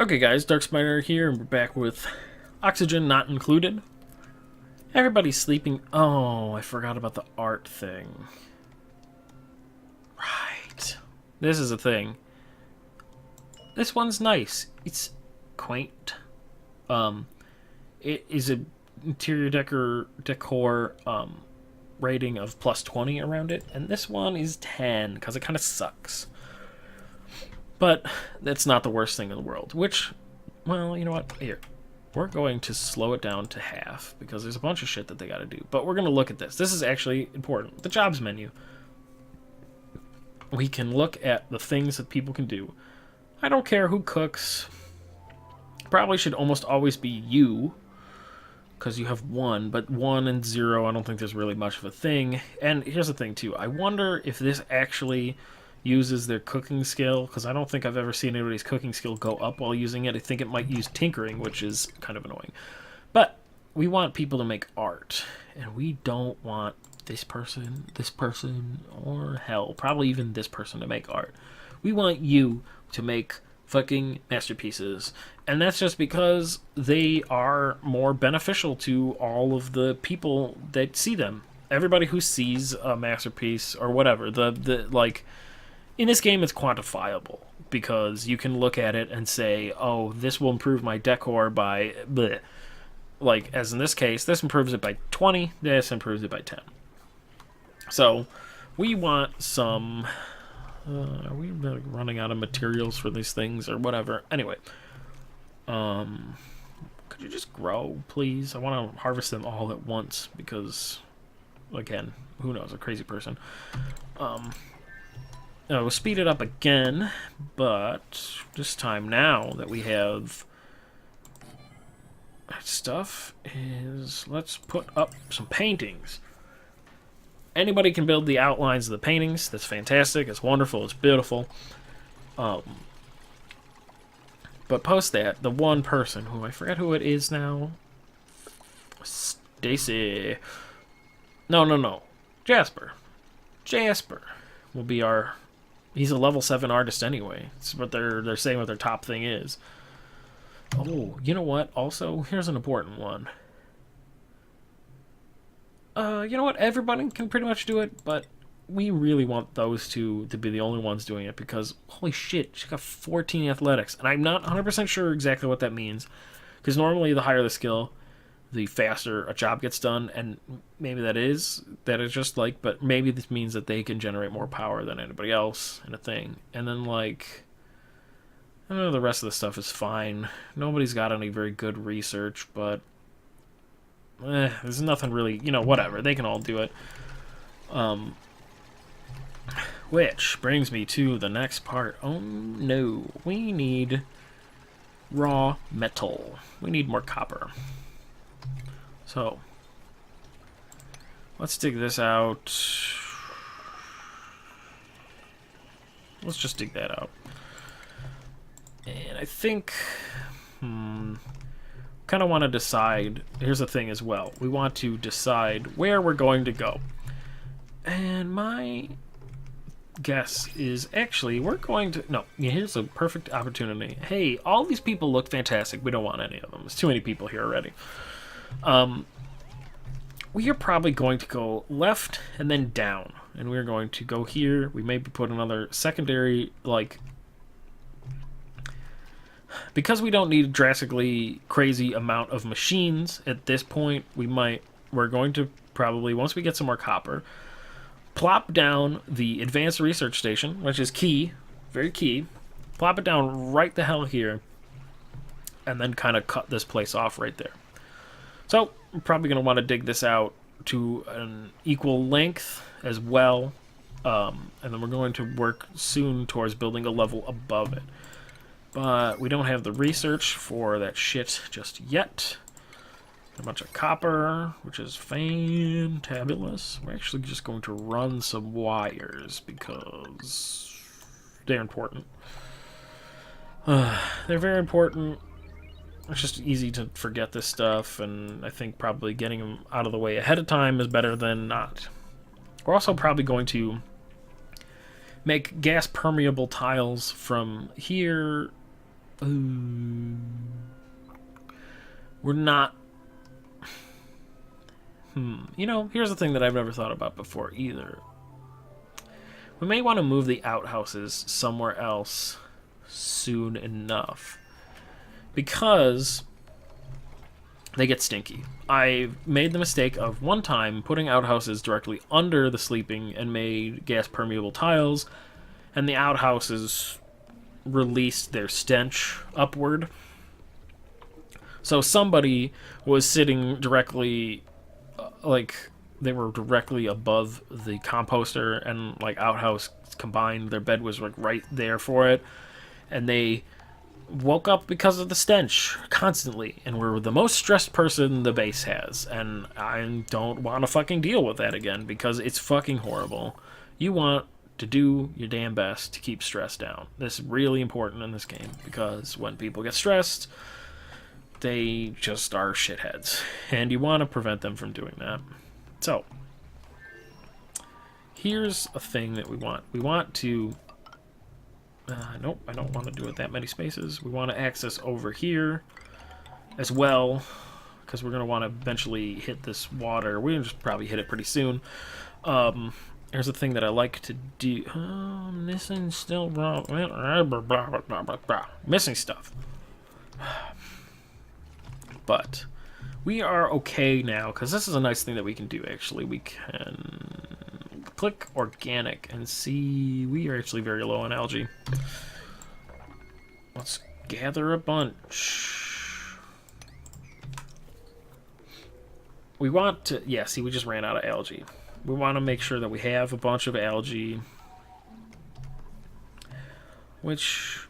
Okay guys, Darksmiter here, and we're back with Oxygen Not Included. Everybody's sleeping. Oh, I forgot about the art thing. Right. This is a thing. This one's nice. It's quaint. It is a interior decor rating of plus 20 around it, and this one is 10 because it kind of sucks. But that's not the worst thing in the world, which, well, you know what? Here, we're going to slow it down to half because there's a bunch of shit that they got to do. But we're going to look at this. This is actually important. The jobs menu. We can look at the things that people can do. I don't care who cooks. Probably should almost always be you because you have 1, but 1 and 0, I don't think there's really much of a thing. And here's the thing, too. I wonder if this actually uses their cooking skill, because I don't think I've ever seen anybody's cooking skill go up while using it. I think it might use tinkering, which is kind of annoying. But we want people to make art, and we don't want this person, or hell, probably even this person to make art. We want you to make fucking masterpieces, and that's just because they are more beneficial to all of the people that see them. Everybody who sees a masterpiece or whatever, like, in this game, it's quantifiable because you can look at it and say, oh, this will improve my decor by, bleh. Like, as in this case, this improves it by 20, this improves it by 10. So, we want some, are we running out of materials for these things or whatever? Anyway, could you just grow, please? I want to harvest them all at once because, again, who knows, a crazy person. We'll speed it up again, but this time now that we have stuff is, let's put up some paintings. Anybody can build the outlines of the paintings. That's fantastic. It's wonderful. It's beautiful. But post that. The one person who I forget who it is now. Stacy. No. Jasper will be our. He's a level 7 artist anyway. It's what they're saying what their top thing is. Oh, you know what? Also, here's an important one. You know what? Everybody can pretty much do it, but we really want those two to be the only ones doing it because, holy shit, she got 14 athletics. And I'm not 100% sure exactly what that means. Because normally the higher the skill, the faster a job gets done, and maybe that is just like, but maybe this means that they can generate more power than anybody else in a thing. And then, like, I don't know, the rest of the stuff is fine. Nobody's got any very good research, but there's nothing really, whatever. They can all do it. Which brings me to the next part. Oh no, we need raw metal. We need more copper. So, let's dig this out. Let's just dig that out. And I think, kind of want to decide, here's the thing as well. We want to decide where we're going to go. And my guess is actually we're going to, no, here's a perfect opportunity. Hey, all these people look fantastic. We don't want any of them. There's too many people here already. We are probably going to go left and then down, and we're going to go here. We maybe put another secondary, like, because we don't need a drastically crazy amount of machines at this point. We're going to probably, once we get some more copper, plop down the advanced research station, which is key, very key. Plop it down right the hell here, and then kind of cut this place off right there. So, I'm probably going to want to dig this out to an equal length as well. And then we're going to work soon towards building a level above it. But we don't have the research for that shit just yet. A bunch of copper, which is fantabulous. We're actually just going to run some wires because they're important. They're very important. It's just easy to forget this stuff, and I think probably getting them out of the way ahead of time is better than not. We're also probably going to make gas permeable tiles from here. we're not... You know, here's the thing that I've never thought about before either. We may want to move the outhouses somewhere else soon enough. Because they get stinky. I made the mistake of one time putting outhouses directly under the sleeping and made gas permeable tiles, and the outhouses released their stench upward. So somebody was sitting directly, like, they were directly above the composter and, like, outhouse combined. Their bed was, like, right there for it. And they woke up because of the stench constantly. And we're the most stressed person the base has. And I don't want to fucking deal with that again because it's fucking horrible. You want to do your damn best to keep stress down. This is really important in this game because when people get stressed, they just are shitheads. And you want to prevent them from doing that. So, here's a thing that we want. We want to... nope, I don't want to do it that many spaces. We want to access over here as well, because we're going to want to eventually hit this water. We'll just probably hit it pretty soon. Here's a thing that I like to do. Missing still wrong. Missing stuff. But we are okay now, because this is a nice thing that we can do, actually. We can click organic and see we are actually very low on algae. Let's gather a bunch. We want to... Yeah, see, we just ran out of algae. We want to make sure that we have a bunch of algae. Which...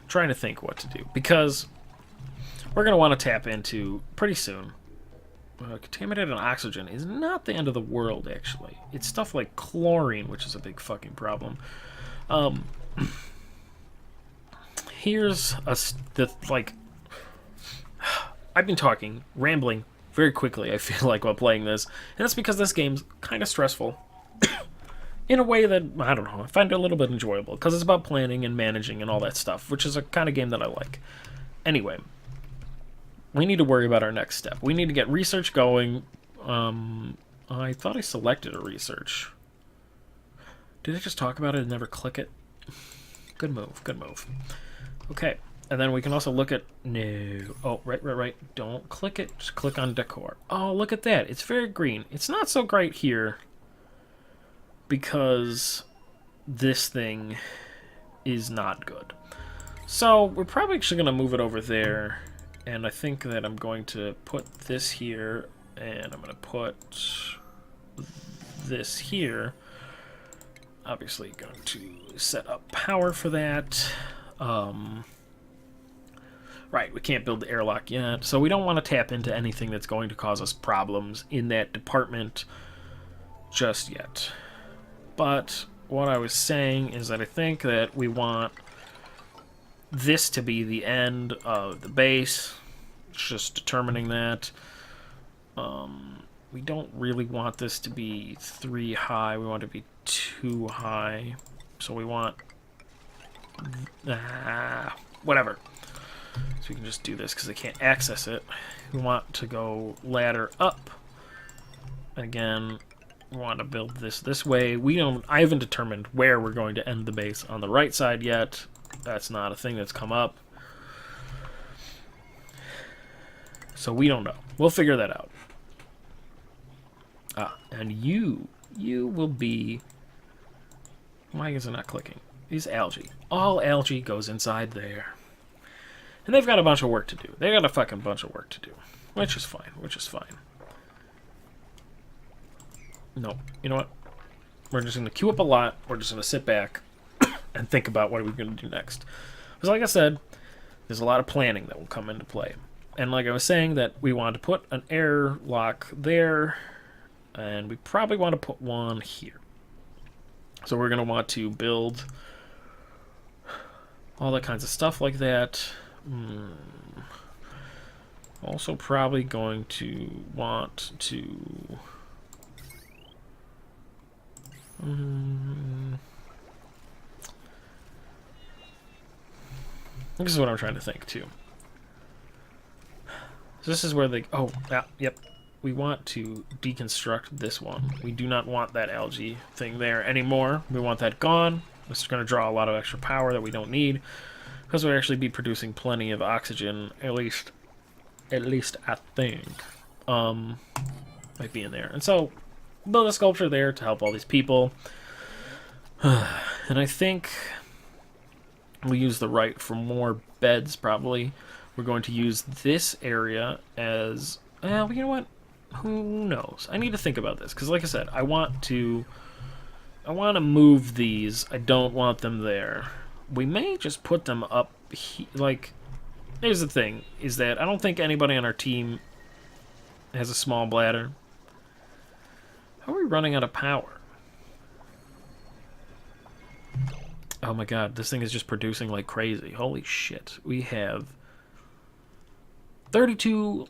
trying to think what to do, because we're going to want to tap into pretty soon. Contaminated oxygen is not the end of the world, actually. It's stuff like chlorine, which is a big fucking problem. Here's like, I've been talking, rambling very quickly, I feel like, while playing this, and that's because this game's kind of stressful. In a way that, I don't know, I find it a little bit enjoyable, because it's about planning and managing and all that stuff, which is a kind of game that I like. Anyway, we need to worry about our next step. We need to get research going. I thought I selected a research. Did I just talk about it and never click it? Good move, good move. Okay, and then we can also look at... No. Oh, right. Don't click it. Just click on decor. Oh, look at that. It's very green. It's not so great here, because this thing is not good. So we're probably actually going to move it over there, and I think that I'm going to put this here, and I'm going to put this here. Obviously going to set up power for that. Right, we can't build the airlock yet, so we don't want to tap into anything that's going to cause us problems in that department just yet. But what I was saying is that I think that we want this to be the end of the base. Just determining that. We don't really want this to be 3 high. We want it to be 2 high. So we want... whatever. So we can just do this because I can't access it. We want to go ladder up. Again... We want to build this way. I haven't determined where we're going to end the base on the right side yet. That's not a thing that's come up. So we don't know. We'll figure that out. And you will be... Why is it not clicking? These algae. All algae goes inside there. And they've got a bunch of work to do. They've got a fucking bunch of work to do. Which is fine. No, you know what? We're just going to queue up a lot. We're just going to sit back and think about what are we going to do next. Because like I said, there's a lot of planning that will come into play. And like I was saying, that we want to put an airlock there, and we probably want to put one here. So we're going to want to build all that kinds of stuff like that. Also probably going to want to... This is what I'm trying to think, too. So this is where they... Oh, yeah, yep. We want to deconstruct this one. We do not want that algae thing there anymore. We want that gone. This is going to draw a lot of extra power that we don't need, because we'll actually be producing plenty of oxygen, at least I think, might be in there. And so, build a sculpture there to help all these people. And I think we'll use the right for more beds, probably. We're going to use this area as... Well, you know what? Who knows? I need to think about this, because like I said, I want to move these. I don't want them there. We may just put them up like... Here's the thing, is that I don't think anybody on our team has a small bladder. How are we running out of power? Oh my god, this thing is just producing like crazy. Holy shit. We have 32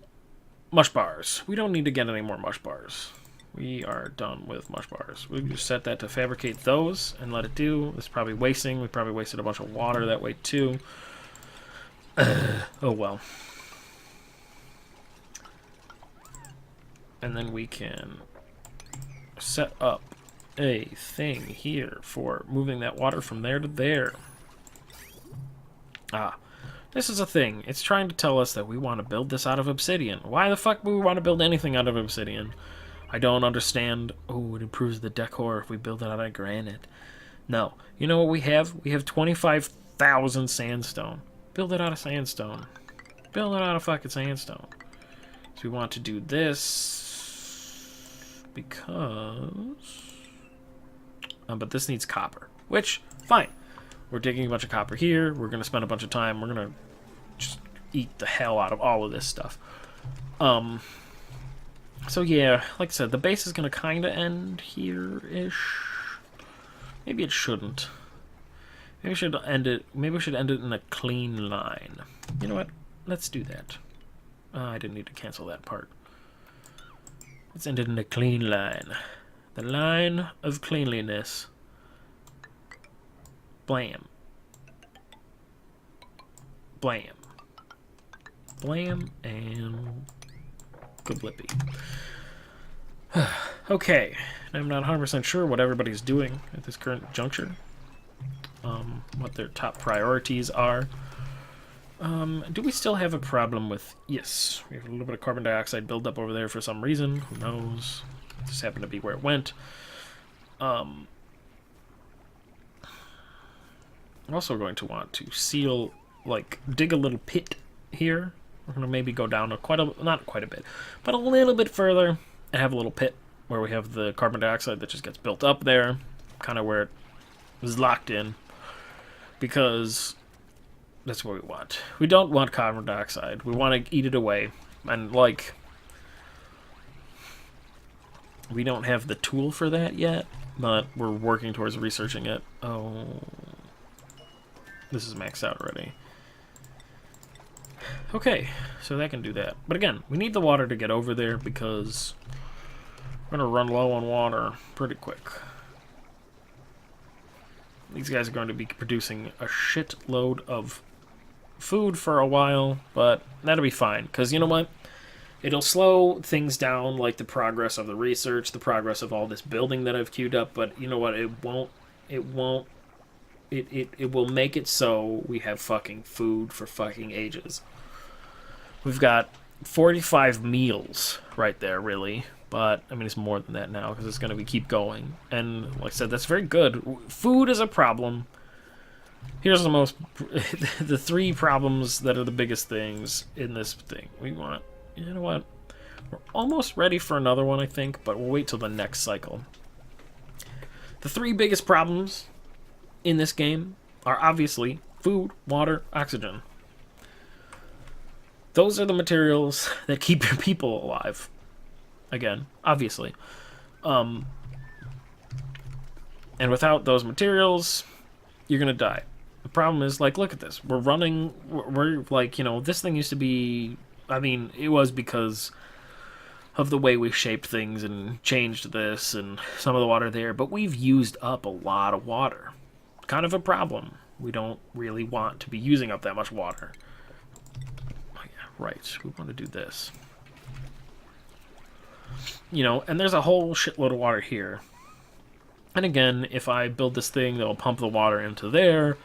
mush bars. We don't need to get any more mush bars. We are done with mush bars. We just set that to fabricate those and let it do. This is probably wasting. We probably wasted a bunch of water that way too. Oh well. And then we can set up a thing here for moving that water from there to there. Ah, this is a thing. It's trying to tell us that we want to build this out of obsidian. Why the fuck would we want to build anything out of obsidian? I don't understand. Oh, it improves the decor if we build it out of granite. No. You know what we have? We have 25,000 sandstone. Build it out of sandstone. Build it out of fucking sandstone. So we want to do this because... but this needs copper, which, fine. We're digging a bunch of copper here. We're going to spend a bunch of time. We're going to just eat the hell out of all of this stuff. So yeah, like I said, the base is going to kind of end here-ish. Maybe it shouldn't. Maybe we should end it. Maybe we should end it in a clean line. You know what? Let's do that. I didn't need to cancel that part. Let's end it in a clean line. The line of cleanliness. Blam. Blam. Blam and Kablippy. Okay, I'm not 100% sure what everybody's doing at this current juncture. What their top priorities are. Do we still have a problem with... Yes, we have a little bit of carbon dioxide buildup over there for some reason. Who knows? It just happened to be where it went. I'm also going to want to seal, like, dig a little pit here. We're going to maybe go down not quite a bit, but a little bit further and have a little pit where we have the carbon dioxide that just gets built up there, kind of where it was locked in, because that's what we want. We don't want carbon dioxide. We want to eat it away, and, like, we don't have the tool for that yet, but we're working towards researching it. Oh, this is maxed out already. Okay, so that can do that. But again, we need the water to get over there because we're going to run low on water pretty quick. These guys are going to be producing a shitload of food for a while, but that'll be fine. Because you know what? It'll slow things down, like the progress of the research, the progress of all this building that I've queued up, but you know what? It will make it so we have fucking food for fucking ages. We've got 45 meals right there, really. But, I mean, it's more than that now because it's going to keep going. And, like I said, that's very good. Food is a problem. Here's the three problems that are the biggest things in this thing. We want, you know what? We're almost ready for another one, I think, but we'll wait till the next cycle. The three biggest problems in this game are obviously food, water, oxygen. Those are the materials that keep your people alive. Again, obviously. And without those materials, you're going to die. The problem is, like, look at this. We're like, you know, this thing used to be... I mean, it was because of the way we shaped things and changed this and some of the water there, but we've used up a lot of water. Kind of a problem. We don't really want to be using up that much water. Oh, yeah, right. We want to do this. You know, and there's a whole shitload of water here. And again, if I build this thing that'll pump the water into there,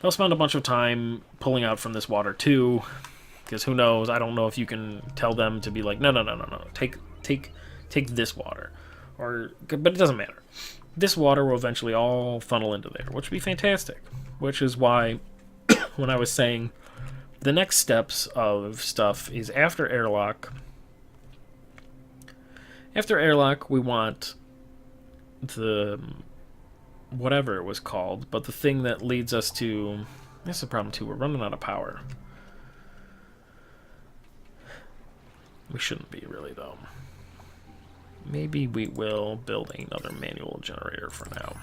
they'll spend a bunch of time pulling out from this water too. Because who knows? I don't know if you can tell them to be like, no. Take this water, but it doesn't matter. This water will eventually all funnel into there, which would be fantastic. Which is why, when I was saying the next steps of stuff is after airlock. After airlock, we want the whatever it was called, but the thing that leads us to. That's the problem too. We're running out of power. We shouldn't be, really, though. Maybe we will build another manual generator for now.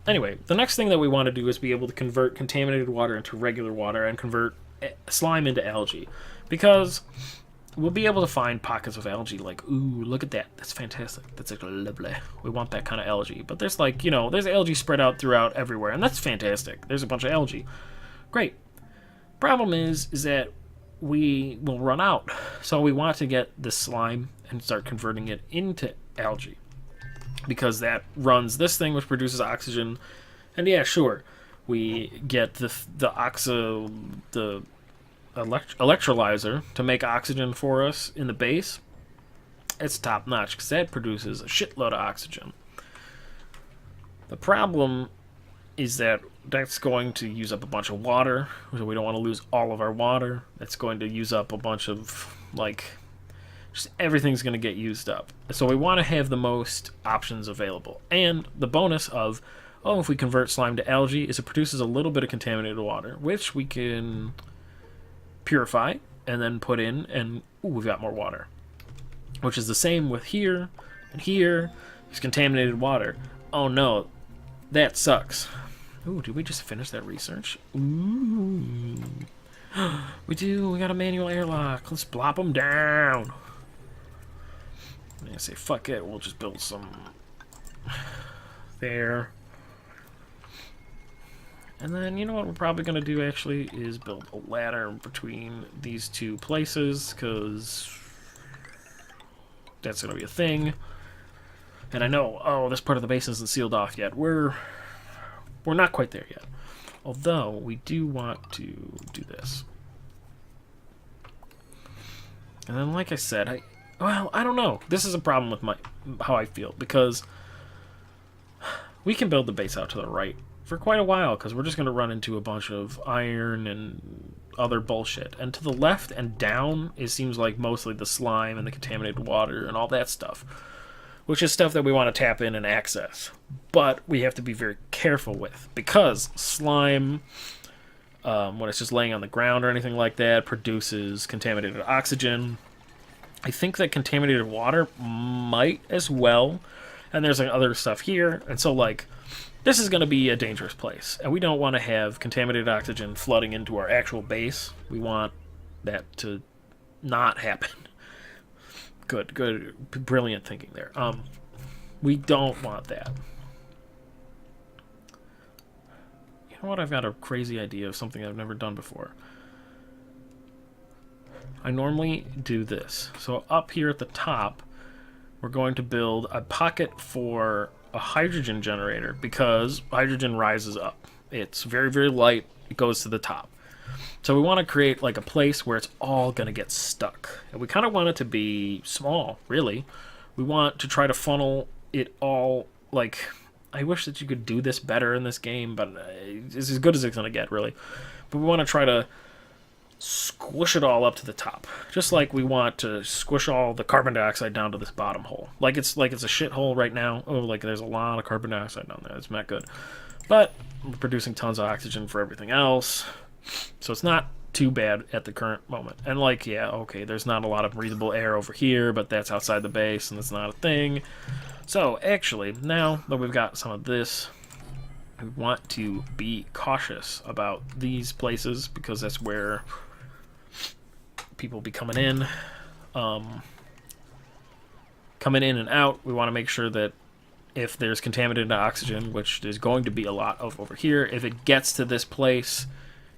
Anyway, the next thing that we want to do is be able to convert contaminated water into regular water and convert slime into algae. Because we'll be able to find pockets of algae like, ooh, look at that. That's fantastic. That's like lovely. We want that kind of algae. But there's like, you know, there's algae spread out throughout everywhere, and that's fantastic. There's a bunch of algae. Great. Problem is that we will run out. So we want to get this slime and start converting it into algae. Because that runs this thing, which produces oxygen. And yeah, sure, we get the electrolyzer to make oxygen for us in the base. It's top notch because that produces a shitload of oxygen. The problem is that that's going to use up a bunch of water, so we don't want to lose all of our water. That's going to use up a bunch of, like, just everything's going to get used up. So we want to have the most options available. And the bonus of, oh, if we convert slime to algae, is it produces a little bit of contaminated water, which we can purify and then put in, and ooh, we've got more water. Which is the same with here and here. There's contaminated water. Oh no, that sucks. Ooh, did we just finish that research? Ooh. We do. We got a manual airlock. Let's blop them down. I'm gonna say, fuck it. We'll just build some there. And then, you know what we're probably going to do, actually, is build a ladder between these two places, because that's going to be a thing. And I know, oh, this part of the base isn't sealed off yet. We're not quite there yet. Although, we do want to do this. And then, like I said, I don't know. This is a problem with how I feel, because we can build the base out to the right for quite a while, because we're just going to run into a bunch of iron and other bullshit. And to the left and down, it seems like mostly the slime and the contaminated water and all that stuff, which is stuff that we want to tap in and access. But we have to be very careful with, because slime, when it's just laying on the ground or anything like that, produces contaminated oxygen. I think that contaminated water might as well, and there's like other stuff here, and so like, this is going to be a dangerous place, and we don't want to have contaminated oxygen flooding into our actual base. We want that to not happen. Good, brilliant thinking there. We don't want that. You know what? I've got a crazy idea of something I've never done before. I normally do this. So up here at the top, we're going to build a pocket for a hydrogen generator, because hydrogen rises up. It's very, very light. It goes to the top. So we want to create like a place where it's all going to get stuck. And we kind of want it to be small, really. We want to try to funnel it all, like, I wish that you could do this better in this game, but it's as good as it's going to get, really. But we want to try to squish it all up to the top, just like we want to squish all the carbon dioxide down to this bottom hole. Like it's a shithole right now. Oh, like there's a lot of carbon dioxide down there. It's not good, but we're producing tons of oxygen for everything else, so it's not too bad at the current moment. And like, yeah, okay, there's not a lot of breathable air over here, but that's outside the base and it's not a thing. So, actually, now that we've got some of this, we want to be cautious about these places because that's where people be coming in. Coming in and out, we want to make sure that if there's contaminated oxygen, which there's going to be a lot of over here, if it gets to this place,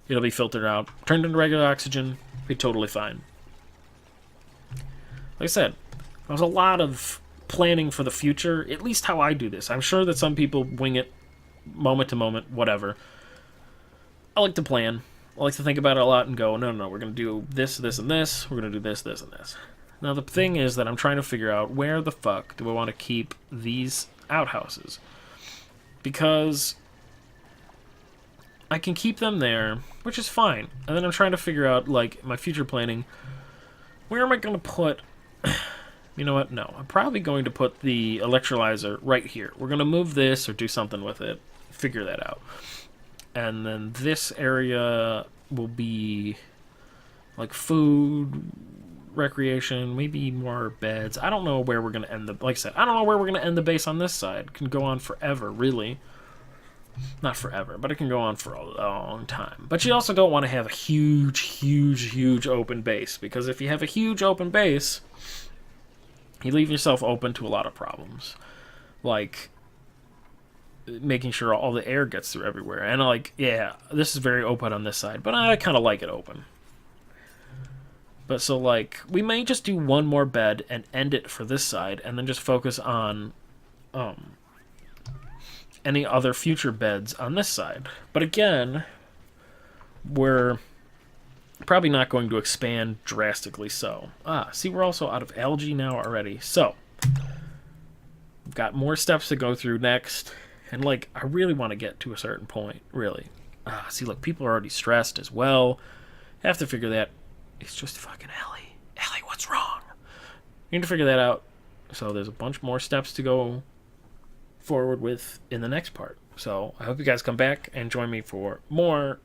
it'll be filtered out, turned into regular oxygen, be totally fine. Like I said, there's a lot of planning for the future, at least how I do this. I'm sure that some people wing it moment to moment, whatever. I like to plan. I like to think about it a lot and go, no, we're going to do this, this, and this. We're going to do this, this, and this. Now, the thing is that I'm trying to figure out where the fuck do I want to keep these outhouses? Because I can keep them there, which is fine. And then I'm trying to figure out, like, my future planning, where am I going to put... You know what? No. I'm probably going to put the electrolyzer right here. We're going to move this or do something with it. Figure that out. And then this area will be like food, recreation, maybe more beds. I don't know where we're going to end the... Like I said, I don't know where we're going to end the base on this side. It can go on forever, really. Not forever, but it can go on for a long time. But you also don't want to have a huge open base. Because if you have a huge open base... You leave yourself open to a lot of problems. Like, making sure all the air gets through everywhere. And, like, yeah, this is very open on this side, but I kind of like it open. But so, like, we may just do one more bed and end it for this side, and then just focus on any other future beds on this side. But again, we're... probably not going to expand drastically so. See, we're also out of algae now already. So, we've got more steps to go through next. And, like, I really want to get to a certain point, really. See, look, people are already stressed as well. Have to figure that. It's just fucking Ellie. Ellie, what's wrong? You need to figure that out. So, there's a bunch more steps to go forward with in the next part. So, I hope you guys come back and join me for more...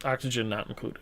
Oxygen not included.